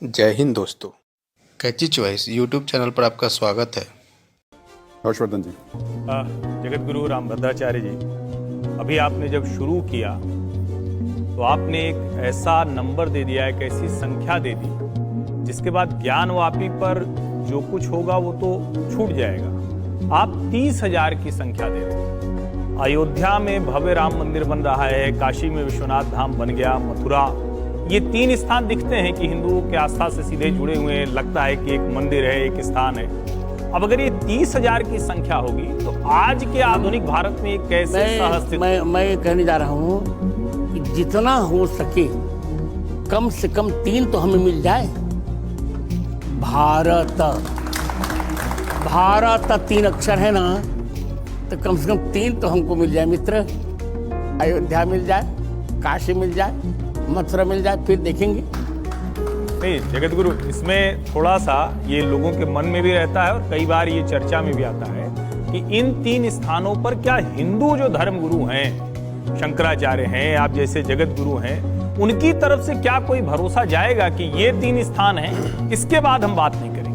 जय हिंद दोस्तों। कैची choice YouTube channel पर आपका स्वागत है। हर्षवर्धन जी। जगत गुरु रामभद्राचार्य जी, अभी आपने जब शुरू किया तो आपने एक ऐसा नंबर दे दिया, एक ऐसी संख्या दे दी जिसके बाद ज्ञानवापी पर जो कुछ होगा वो तो छूट जाएगा। आप 30,000 की संख्या दे रहे हैं। अयोध्या में भव्य राम मंदिर बन रहा है, काशी में विश्वनाथ धाम बन गया, मथुरा, ये 3 स्थान दिखते हैं कि हिंदुओं के आस्था से सीधे जुड़े हुए हैं। लगता है कि एक मंदिर है, एक स्थान है। अब अगर ये 30,000 की संख्या होगी तो आज के आधुनिक भारत में ये कैसे सहस्तित्व? मैं ये कहने जा रहा हूँ कि जितना हो सके कम से कम 3 तो हमें मिल जाए। भारत 3 अक्षर है ना, तो कम से कम 3 तो हमको मिल जाए मित्र। अयोध्या मिल जाए, काशी मिल जाए, मथुरा मिल जाए, फिर देखेंगे। नहीं जगत गुरु, इसमें थोड़ा सा ये लोगों के मन में भी रहता है और कई बार ये चर्चा में भी आता है कि इन 3 स्थानों पर क्या हिंदू जो धर्म गुरु हैं, शंकराचार्य हैं, आप जैसे जगत गुरु हैं, उनकी तरफ से क्या कोई भरोसा जाएगा कि ये 3 स्थान हैं, इसके बाद हम बात नहीं करेंगे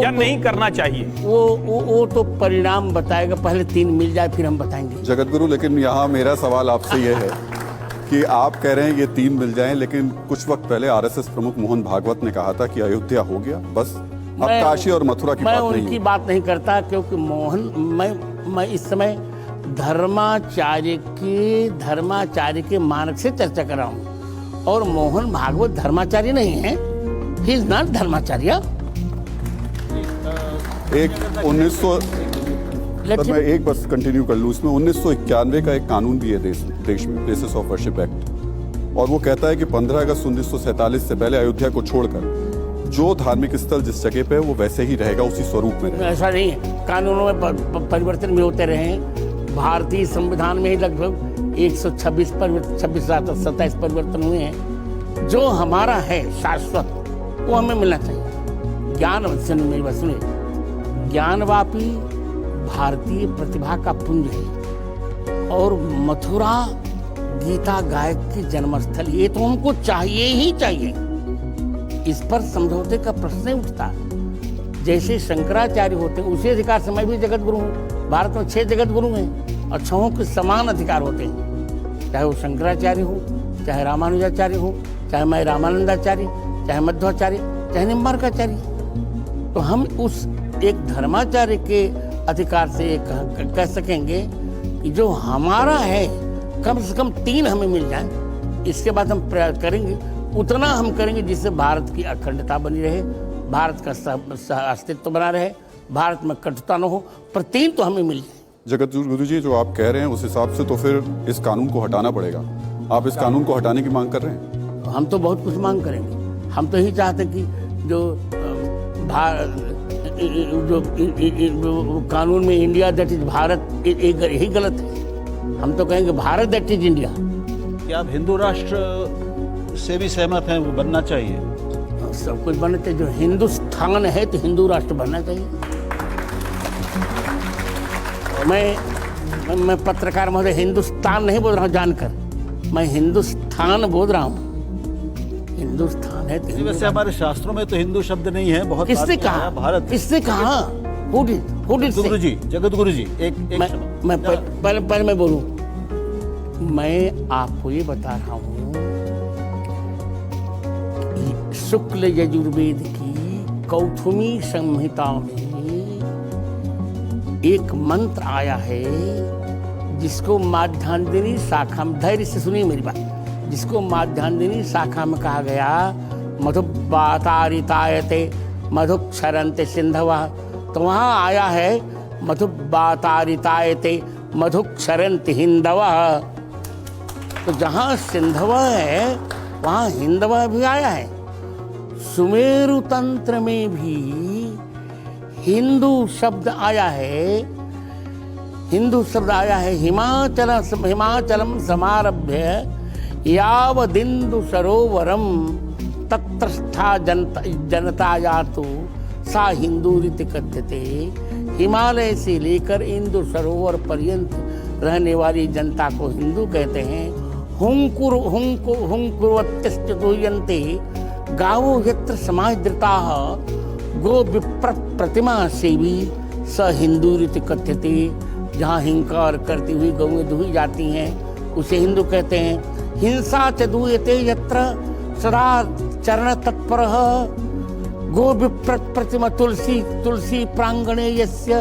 या नहीं करना चाहिए? वो तो परिणाम बताएगा। पहले 3 मिल जाए फिर हम बताएंगे। जगत गुरु, लेकिन यहाँ मेरा सवाल आपसे ये है कि आप कह रहे हैं ये 3 मिल जाएं, लेकिन कुछ वक्त पहले आरएसएस प्रमुख मोहन भागवत ने कहा था कि अयोध्या हो गया, बस अब काशी और मथुरा की बात नहीं। मैं उनकी बात नहीं करता, क्योंकि मैं इस समय धर्माचार्य के मार्ग से चर्चा कर रहा हूँ। और मोहन भागवत धर्माचार्य नहीं है, ही इज नॉट धर्माचार्य। मैं एक बस कंटिन्यू कर लूँ, इसमें 1991 का एक कानून भी है देश में, प्लेसेस ऑफ वर्शिप एक्ट, और वो कहता है कि 15 अगस्त 1947 से पहले अयोध्या को छोड़कर जो धार्मिक स्थल जिस जगह पे है वो वैसे ही रहेगा, उसी स्वरूप में रहेगा। ऐसा नहीं है, कानूनों में परिवर्तन भी होते रहे हैं। भारतीय संविधान में ही लगभग 126 27 परिवर्तन हुए हैं। जो हमारा है शाश्वत वो हमें मिलना चाहिए। ज्ञानवापी भारतीय प्रतिभा का पुंज है और मथुरा गीता गायक की जन्मस्थल, ये तो हमको चाहिए ही चाहिए। इस पर समझौते का प्रश्न उठता। जैसे शंकराचार्य होते हैं उसी अधिकार से मैं भी जगत गुरु हूँ। भारत में 6 जगत गुरु हैं और 6 के समान अधिकार होते हैं, चाहे वो शंकराचार्य हो, चाहे रामानुजाचार्य हो, चाहे मैं रामानंदाचार्य, चाहे मध्वाचार्य, चाहे निम्बार्काचार्य। तो हम उस एक धर्माचार्य के अधिकार से कह सकेंगे कि जो हमारा है कम से कम 3 हमें मिल जाए। इसके बाद हम प्रयास करेंगे, उतना हम करेंगे जिससे भारत की अखंडता बनी रहे, भारत का अस्तित्व बना रहे, भारत में कटुता न हो, पर 3 तो हमें मिल जाए। जगत गुरु जी, जो आप कह रहे हैं उस हिसाब से तो फिर इस कानून को हटाना पड़ेगा। आप इस कानून को हटाने की मांग कर रहे हैं? हम तो बहुत कुछ मांग करेंगे। हम तो यही चाहते कि जो कानून में इंडिया दैट इज भारत, यही गलत है। हम तो कहेंगे भारत दैट इज इंडिया। क्या आप हिंदू राष्ट्र से भी सहमत हैं? वो बनना चाहिए, सब कुछ बनना चाहिए। जो हिंदुस्तान है तो हिंदू राष्ट्र बनना चाहिए। मैं पत्रकार महोदय हिंदुस्तान नहीं बोल रहा हूँ जानकर, मैं हिंदुस्तान बोल रहा हूँ। हिंदुस्तान है तो वैसे हमारे शास्त्रों में तो हिंदू शब्द नहीं है। बहुत किसने कहा? भारत किसने कहा? गुरु जी, जगत गुरु जी, मैं पहले मैं बोलूं। मैं आपको ये बता रहा हूँ, शुक्ल यजुर्वेद की कौथुमी संहिता में एक मंत्र आया है जिसको माध्यान्दिनी शाखा में, धैर्य से सुनिए मेरी बात, जिसको माध्यान्दिनी शाखा में कहा गया मधुबातारितायते मधुक्षरन्ते सिंधवः। तो वहाँ आया है मधुबातारितायते मधुक्षरन्ते हिंदवः। तो जहाँ सिंधवः है वहाँ हिंदवः भी आया है। सुमेरु तंत्र में भी हिंदू शब्द आया है। हिमाचलम समारभ्य यावदिंदु सरोवरम तत्रस्था जनता यातु सा हिंदू रीति कथ्यते। हिमालय से लेकर इंदु सरोवर पर्यंत रहने वाली जनता को हिंदू कहते हैं। हुंकुरवत्यश्च दूयन्ते गावो यत्र समादृता गो विप्र प्रतिमा सेवी स हिंदू रीति कथ्यते। जहाँ हिंकार करती हुई गौएं दुही जाती हैं उसे हिंदू कहते हैं। हिंसा च दूयते यत्र सदा चरण तत्पर गो विप्र प्रतिमा तुलसी तुलसी प्रांगणे यस्य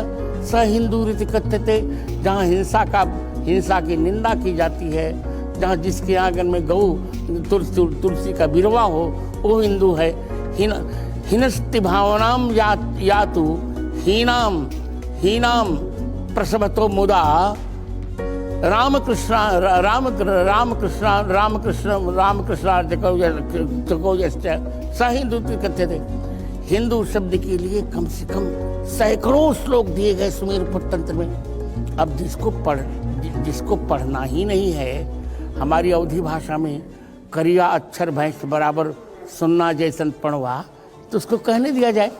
स हिंदू रीति कथ्यते। जहाँ हिंसा की निंदा की जाती है, जहाँ जिसके आंगन में गौ तुलसी का बिरवा हो वो हिंदू है। हिनस्ति भावनाम यातु हीनाम प्रसवतो मुदा रामकृष्ण स हिंदू कथ्यते। हिंदू शब्द के लिए कम से कम सैकड़ों श्लोक दिए गए सुमेर तंत्र में। अब जिसको पढ़ना ही नहीं है, हमारी अवधी भाषा में करिया अक्षर भैंस बराबर सुनना जैसन पढ़वा, तो उसको कहने दिया जाए।